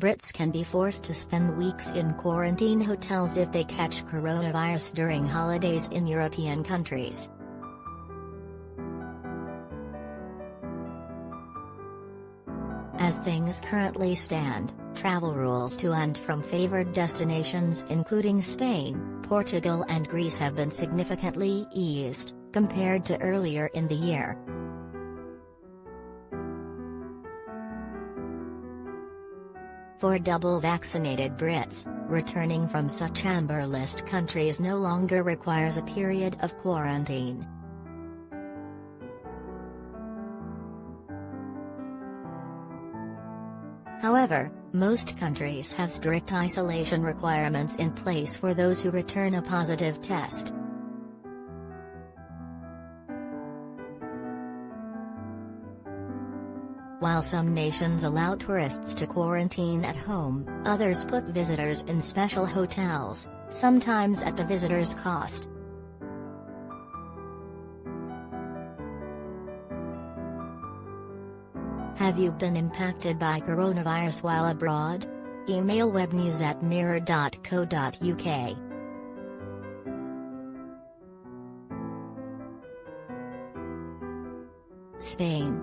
Brits can be forced to spend weeks in quarantine hotels if they catch coronavirus during holidays in European countries. As things currently stand, travel rules to and from favored destinations including Spain, Portugal and Greece have been significantly eased, compared to earlier in the year. For double-vaccinated Brits, returning from such amber list countries no longer requires a period of quarantine. However, most countries have strict isolation requirements in place for those who return a positive test. While some nations allow tourists to quarantine at home, others put visitors in special hotels, sometimes at the visitor's cost. Have you been impacted by coronavirus while abroad? Email webnews@mirror.co.uk. Spain.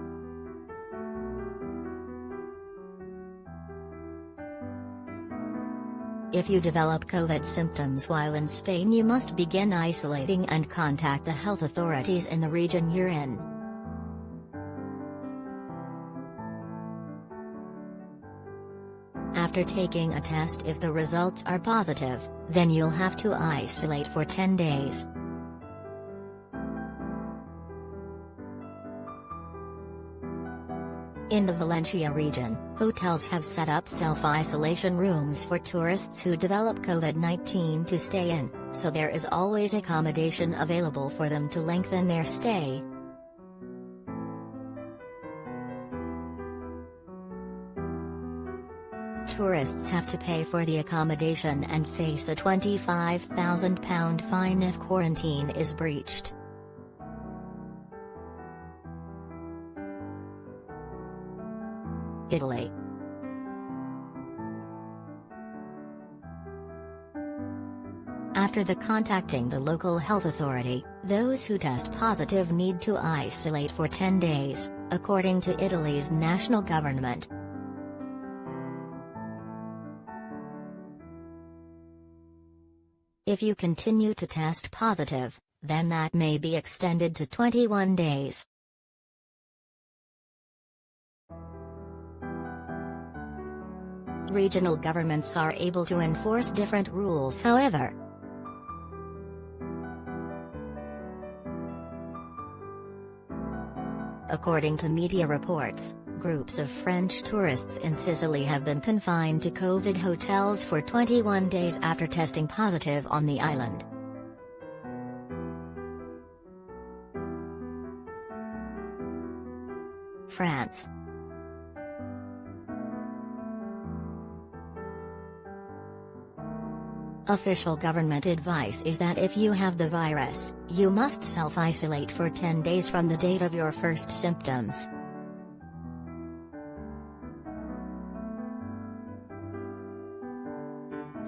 If you develop COVID symptoms while in Spain, you must begin isolating and contact the health authorities in the region you're in. After taking a test, if the results are positive, then you'll have to isolate for 10 days. In the Valencia region, hotels have set up self-isolation rooms for tourists who develop COVID-19 to stay in, so there is always accommodation available for them to lengthen their stay. Tourists have to pay for the accommodation and face a £25,000 fine if quarantine is breached. Italy. After contacting the local health authority, those who test positive need to isolate for 10 days, according to Italy's national government. If you continue to test positive, then that may be extended to 21 days. Regional governments are able to enforce different rules, however. According to media reports, groups of French tourists in Sicily have been confined to COVID hotels for 21 days after testing positive on the island. France. Official government advice is that if you have the virus, you must self-isolate for 10 days from the date of your first symptoms.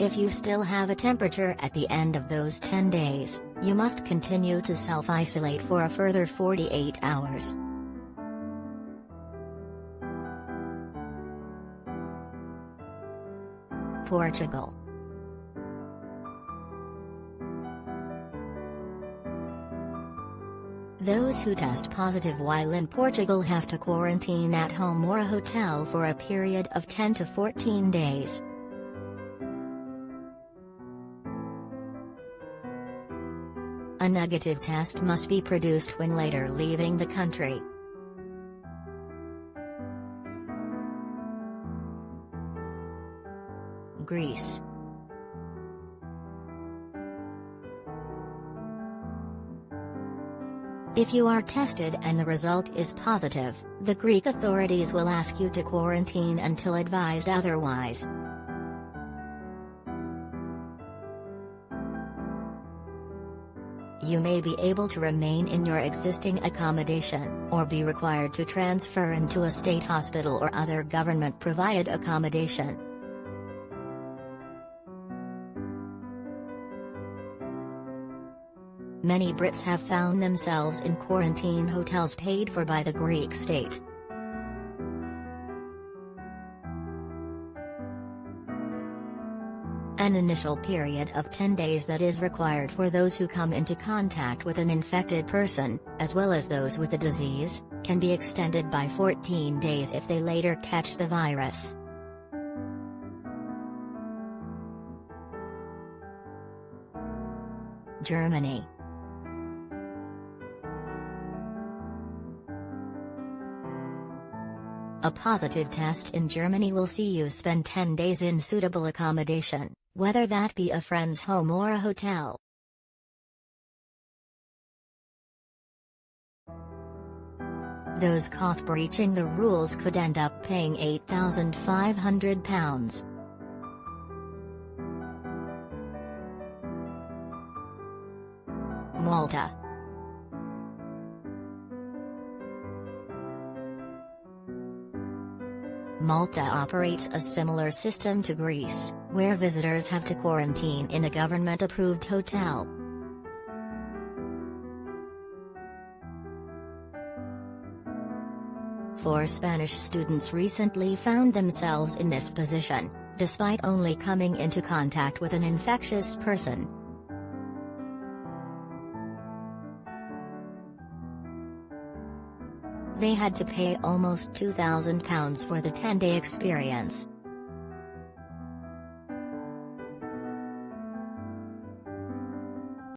If you still have a temperature at the end of those 10 days, you must continue to self-isolate for a further 48 hours. Portugal. Those who test positive while in Portugal have to quarantine at home or a hotel for a period of 10 to 14 days. A negative test must be produced when later leaving the country. Greece. If you are tested and the result is positive, the Greek authorities will ask you to quarantine until advised otherwise. You may be able to remain in your existing accommodation, or be required to transfer into a state hospital or other government-provided accommodation. Many Brits have found themselves in quarantine hotels paid for by the Greek state. An initial period of 10 days that is required for those who come into contact with an infected person, as well as those with the disease, can be extended by 14 days if they later catch the virus. Germany. A positive test in Germany will see you spend 10 days in suitable accommodation, whether that be a friend's home or a hotel. Those caught breaching the rules could end up paying £8,500. Malta. Malta operates a similar system to Greece, where visitors have to quarantine in a government-approved hotel. Four Spanish students recently found themselves in this position, despite only coming into contact with an infectious person. They had to pay almost £2,000 for the 10-day experience.